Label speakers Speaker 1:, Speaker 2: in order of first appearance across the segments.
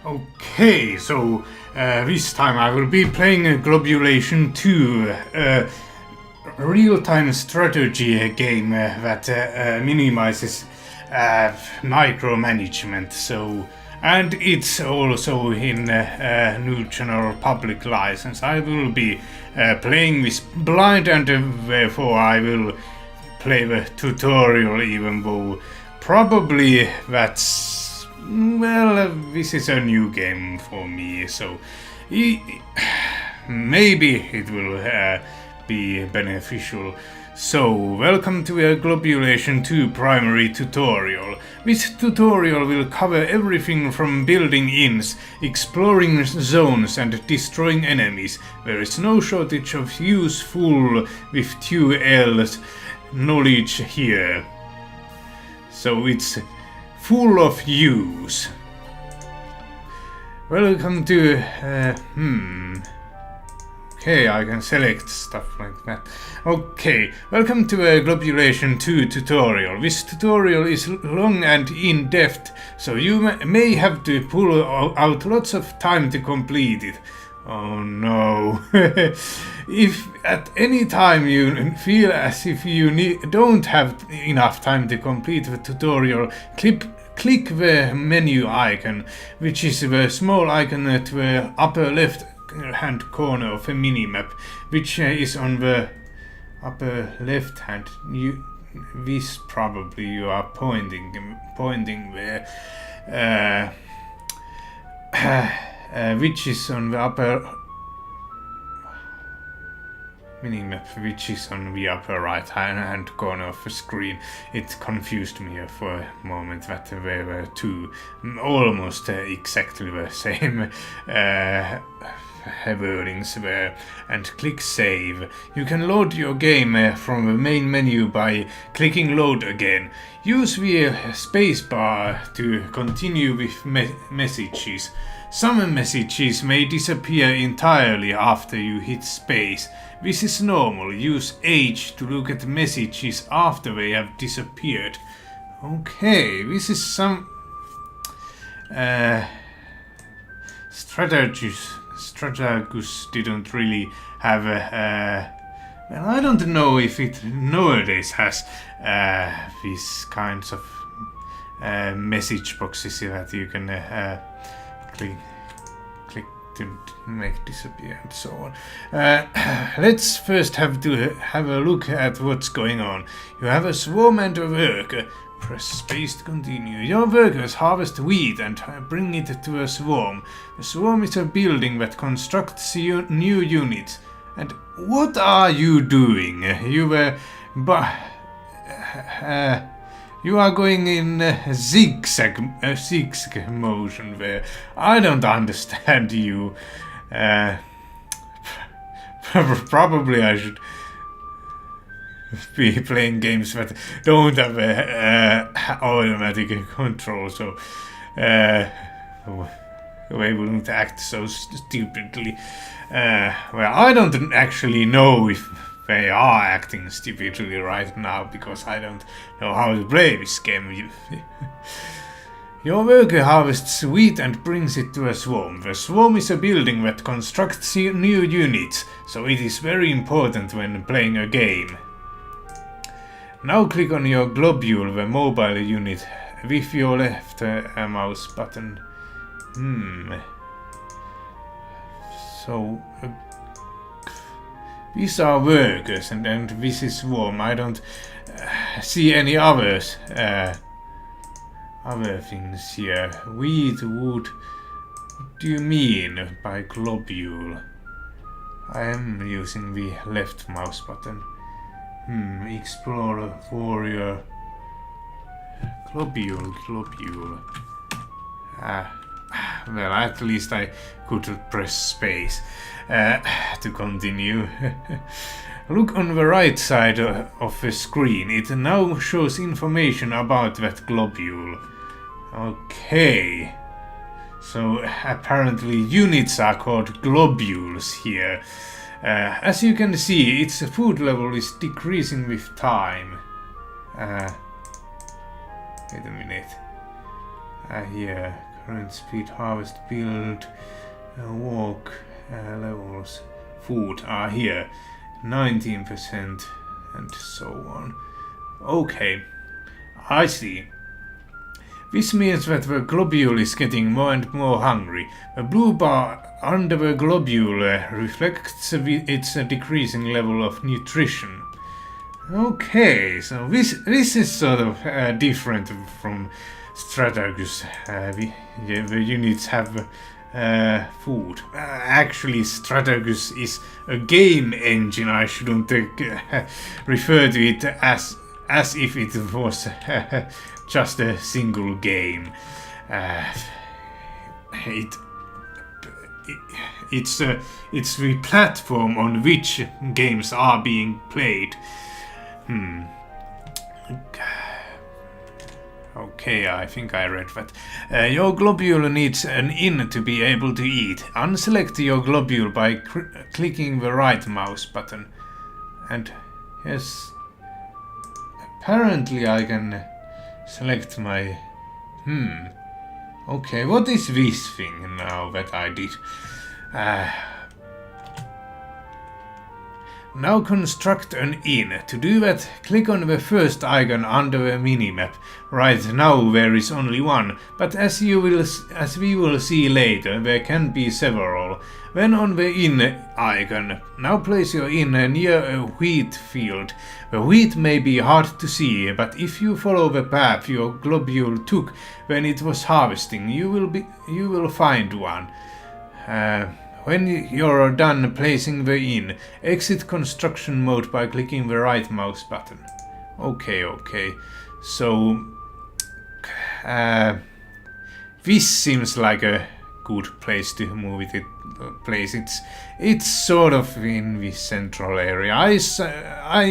Speaker 1: Okay, so this time I will be playing Globulation 2, a real-time strategy game that minimizes micromanagement. And it's also in new general public license. I will be playing this blind, and therefore I will play the tutorial, even though probably that's, well, this is a new game for me, so maybe it will be beneficial. So, welcome to a Globulation 2 primary tutorial. This tutorial will cover everything from building inns, exploring zones and destroying enemies. There is no shortage of useful with 2L's knowledge here. So it's full of use. Welcome to okay, I can select stuff like that. Okay, welcome to a Globulation 2 tutorial. This tutorial is long and in-depth, so you may have to pull out lots of time to complete it. Oh no. If at any time you feel as if you don't have enough time to complete the tutorial, click the menu icon, which is the small icon at the upper left hand corner of a minimap, which is on the upper left hand. This probably you are pointing there, which is on the upper minimap, which is on the upper right hand corner of the screen. It confused me for a moment that there were two almost exactly the same wordings there. And click save. You can load your game from the main menu by clicking load again. Use the spacebar to continue with messages. Some messages may disappear entirely after you hit space. This is normal. Use H to look at messages after they have disappeared. Okay, this is some Strategus didn't really have well, I don't know if it nowadays has these kinds of message boxes that you can click to make disappear and so on. Let's first have a look at what's going on. You have a swarm and a worker. Press space to continue. Your workers harvest wheat and bring it to a swarm. A swarm is a building that constructs new units. And what are you doing? You are going in zigzag motion there. I don't understand you. Probably I should be playing games that don't have automatic control, so they wouldn't act so stupidly. Well, I don't actually know if they are acting stupidly right now, because I don't know how to play this game. Your worker harvests wheat and brings it to a swarm. The swarm is a building that constructs new units, so it is very important when playing a game. Now click on your globule, the mobile unit, with your left mouse button. So these are workers, and this is swarm. I don't see any others. Other things here. Wheat, wood. What do you mean by globule? I am using the left mouse button. Explorer, warrior. Globule. Well, at least I could press space to continue. Look on the right side of the screen. It now shows information about that globule. Okay. So apparently units are called globules here. As you can see, its food level is decreasing with time. Wait a minute. Here, Current speed, harvest, build, walk, levels, food are here. 19% and so on. Okay, I see. This means that the globule is getting more and more hungry. The blue bar under the globule reflects its decreasing level of nutrition. Okay, so this is sort of different from Strategus. The units have food. Actually, Strategus is a game engine. I shouldn't refer to it as if it was just a single game. It's the platform on which games are being played. Okay, I think I read that. Your globule needs an inn to be able to eat. Unselect your globule by clicking the right mouse button. And yes, apparently I can select my... Okay, what is this thing now that I did? Now construct an inn. To do that, click on the first icon under the minimap. Right now there is only one, but as we will see later, there can be several. Then on the inn icon, now place your inn near a wheat field. The wheat may be hard to see, but if you follow the path your globule took when it was harvesting, you will find one. When you're done placing the inn, exit construction mode by clicking the right mouse button. Okay. So this seems like a good place to move it. It's sort of in the central area. I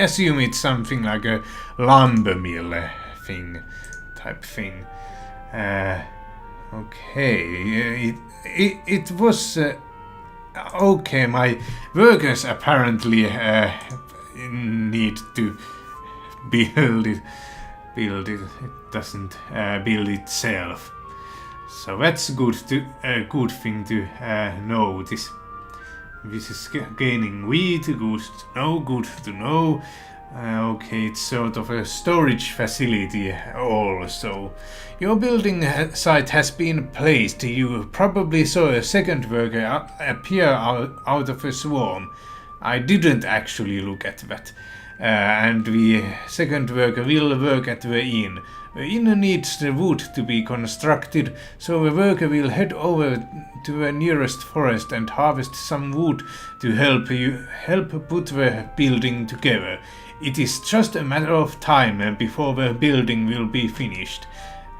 Speaker 1: assume it's something like a lumber mill type thing. Okay, it was. Okay, my workers apparently need to build it. It doesn't build itself. So that's a good thing to notice. This is gaining wheat, good to know. Okay, it's sort of a storage facility also. Your building site has been placed. You probably saw a second worker appear out of a swarm. I didn't actually look at that. And the second worker will work at the inn. The inn needs the wood to be constructed, so the worker will head over to the nearest forest and harvest some wood to help put the building together. It is just a matter of time before the building will be finished.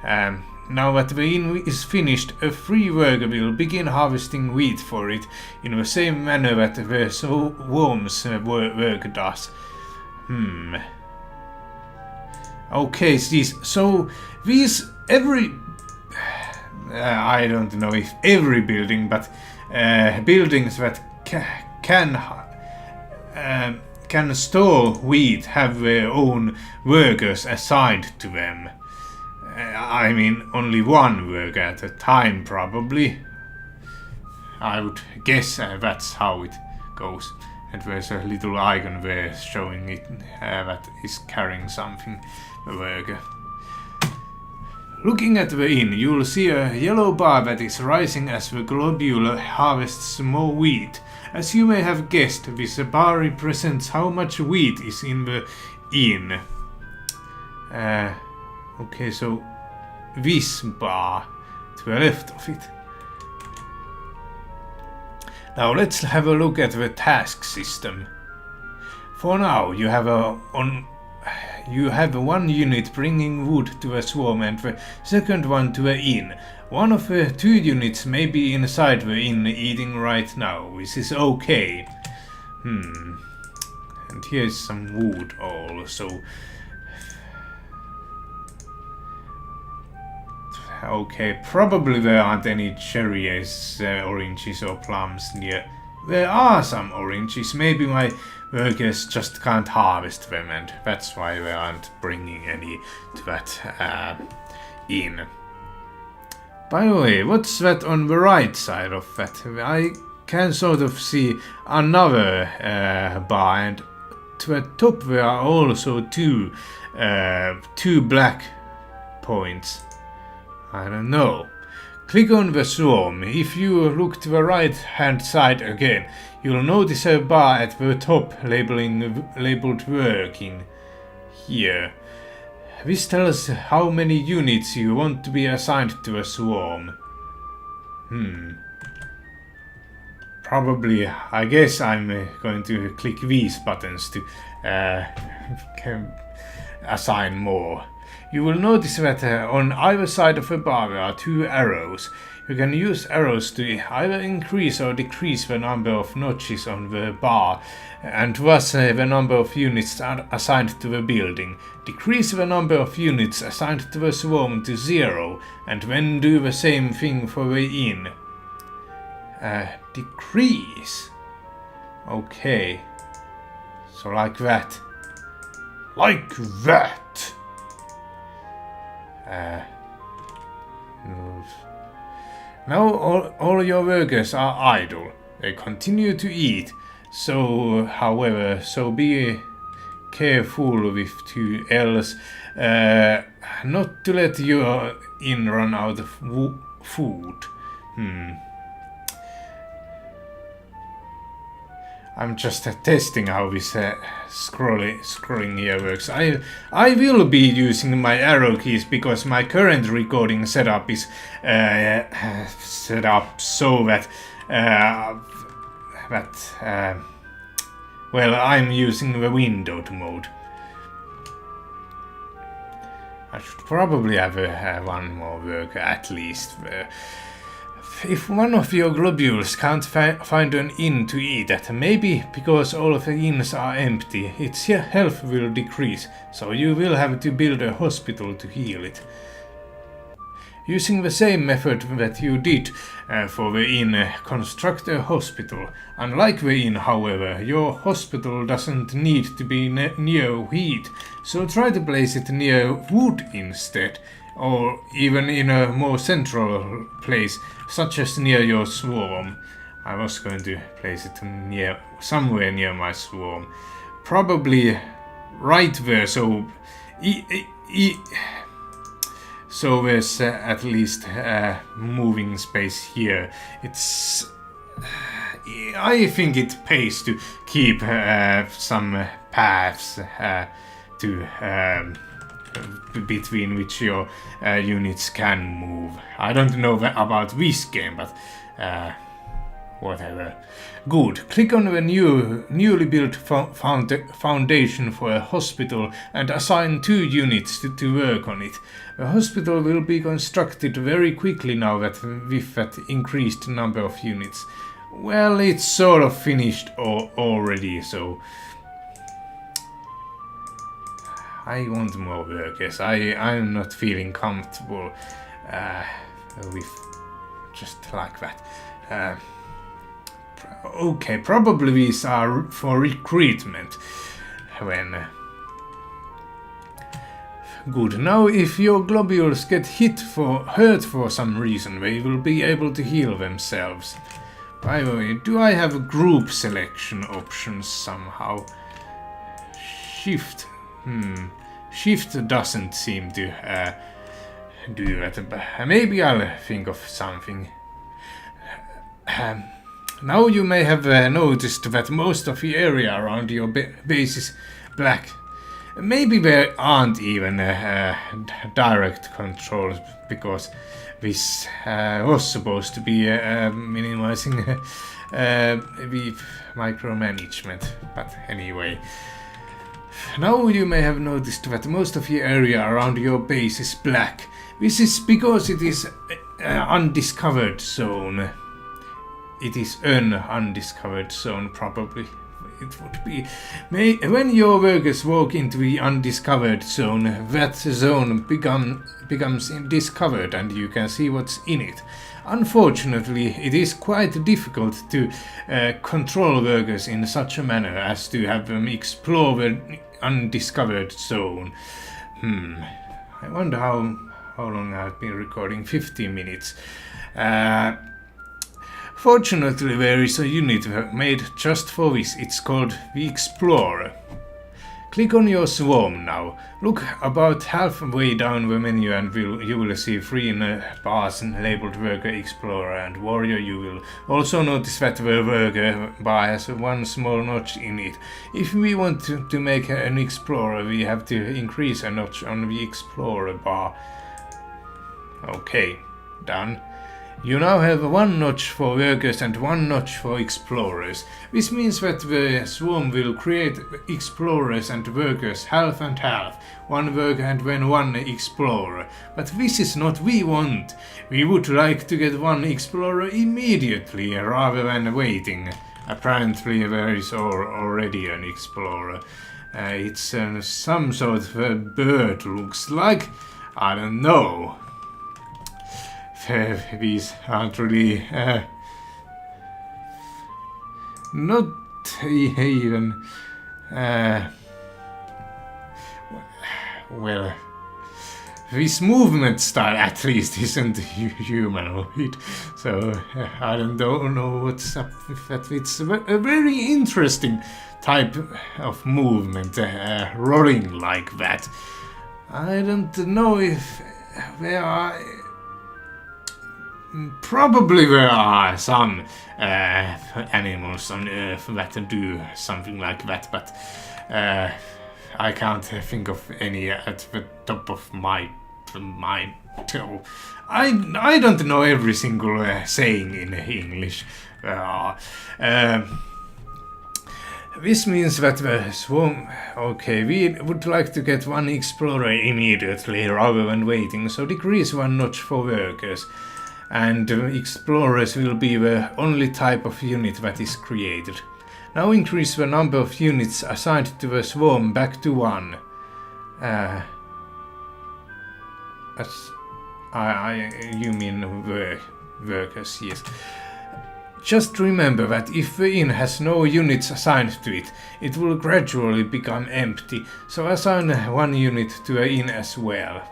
Speaker 1: Now that the inn is finished, a free worker will begin harvesting wheat for it in the same manner that the swarm's work does. Okay, so these I don't know if every building, but buildings that can store wheat have their own workers assigned to them. I mean, only one worker at a time, probably. I would guess that's how it goes. And there's a little icon there showing it that is carrying something, a worker. Looking at the inn, you'll see a yellow bar that is rising as the globule harvests more wheat. As you may have guessed, this bar represents how much wheat is in the inn. Okay, so this bar to the left of it. Now let's have a look at the task system. For now, you have one unit bringing wood to a swarm and the second one to an inn. One of the two units may be inside the inn eating right now, which is okay. And here's some wood also. Okay, probably there aren't any cherries, oranges or plums near. There are some oranges, maybe my workers just can't harvest them and that's why they aren't bringing any to that inn. By the way, what's that on the right side of that? I can sort of see another bar, and to the top there are also two black points. I don't know. Click on the swarm. If you look to the right hand side again, you'll notice a bar at the top labeled working here. This tells how many units you want to be assigned to a swarm. Probably, I guess I'm going to click these buttons to assign more. You will notice that on either side of the bar there are two arrows. You can use arrows to either increase or decrease the number of notches on the bar, and thus the number of units assigned to the building. Decrease the number of units assigned to the swarm to 0, and then do the same thing for the inn. Decrease. Okay. So like that. Like that! Now all your workers are idle. They continue to eat. So, however, so be careful with to else not to let your inn run out of food. I'm just testing how this scrolling here works. I will be using my arrow keys because my current recording setup is set up so that well, I'm using the windowed mode. I should probably have one more worker at least. If one of your globules can't find an inn to eat at, maybe because all of the inns are empty, its health will decrease, so you will have to build a hospital to heal it. Using the same method that you did for the inn, construct a hospital. Unlike the inn, however, your hospital doesn't need to be near heat, so try to place it near wood instead, or even in a more central place, such as near your swarm. I was going to place it somewhere near my swarm. Probably right there, so so there's at least moving space here. I think it pays to keep some paths between which your units can move. I don't know about this game, but whatever. Good. Click on the newly built foundation for a hospital and assign 2 units to work on it. The hospital will be constructed very quickly now with that increased number of units. Well, it's sort of finished already, so I want more workers. I'm not feeling comfortable with just like that. Okay, probably these are for recruitment. Good. Now, if your globules get hurt for some reason, they will be able to heal themselves. By the way, do I have group selection options somehow? Shift. Shift doesn't seem to do that. Maybe I'll think of something. Now you may have noticed that most of the area around your base is black. Maybe there aren't even direct controls, because this was supposed to be minimizing the micromanagement. But anyway. Now you may have noticed that most of the area around your base is black. This is because it is an undiscovered zone. It is an undiscovered zone, probably. It would be. When your workers walk into the undiscovered zone, that zone becomes discovered and you can see what's in it. Unfortunately, it is quite difficult to control workers in such a manner as to have them explore the undiscovered zone. I wonder how how long I've been recording? 15 minutes. Fortunately, there is a unit made just for this. It's called the Explorer. Click on your swarm now. Look about halfway down the menu and you will see 3 bars labeled Worker, Explorer and Warrior. You will also notice that the Worker bar has 1 small notch in it. If we want to make an Explorer, we have to increase a notch on the Explorer bar. Okay, done. You now have 1 notch for workers and 1 notch for explorers. This means that the swarm will create explorers and workers half and half. 1 worker and then 1 explorer. But this is not what we want. We would like to get 1 explorer immediately rather than waiting. Apparently there is already an explorer. It's some sort of a bird, looks like. I don't know. These aren't really not even well, this movement style at least isn't humanoid, so I don't know what's up with that. It's a very interesting type of movement, rolling like that. I don't know if there are. Probably there are some animals on Earth that do something like that, but I can't think of any at the top of my toe. I don't know every single saying in English. This means that the swarm... Okay, we would like to get 1 explorer immediately rather than waiting, so decrease 1 notch for workers. And explorers will be the only type of unit that is created. Now increase the number of units assigned to the swarm back to 1. You mean workers, yes. Just remember that if the inn has no units assigned to it, it will gradually become empty, so assign 1 unit to the inn as well.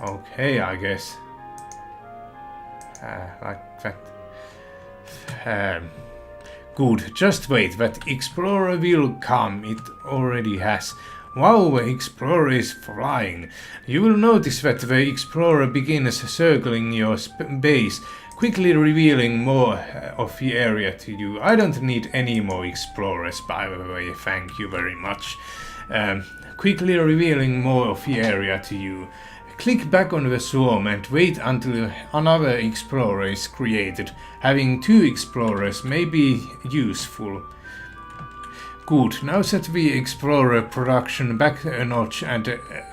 Speaker 1: Okay, I guess. Like that. Good, just wait, that explorer will come, it already has. Wow, the explorer is flying. You will notice that the explorer begins circling your base, quickly revealing more of the area to you. I don't need any more explorers, by the way, thank you very much. Quickly revealing more of the area to you. Click back on the swarm and wait until another explorer is created. Having 2 explorers may be useful. Good, now set the explorer production back a notch and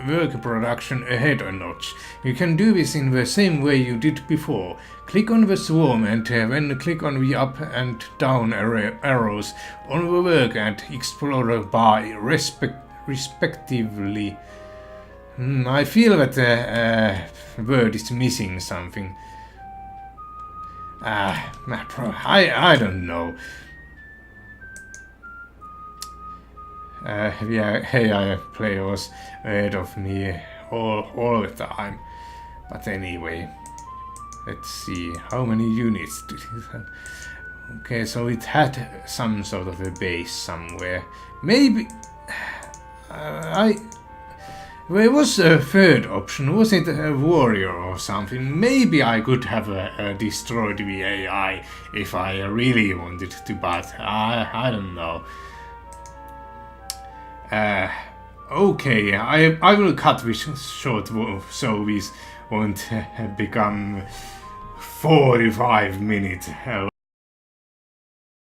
Speaker 1: worker production ahead a notch. You can do this in the same way you did before. Click on the swarm and then click on the up and down arrows on the worker and explorer bar respectively. I feel that the word is missing something. I don't know. Yeah, AI players ahead of me all the time. But anyway, let's see how many units did it have. Okay, so it had some sort of a base somewhere. Maybe there was a 3rd option. Was it a warrior or something? Maybe I could have destroyed the AI if I really wanted to, but I don't know. Okay, I will cut this short so this won't become 45 minutes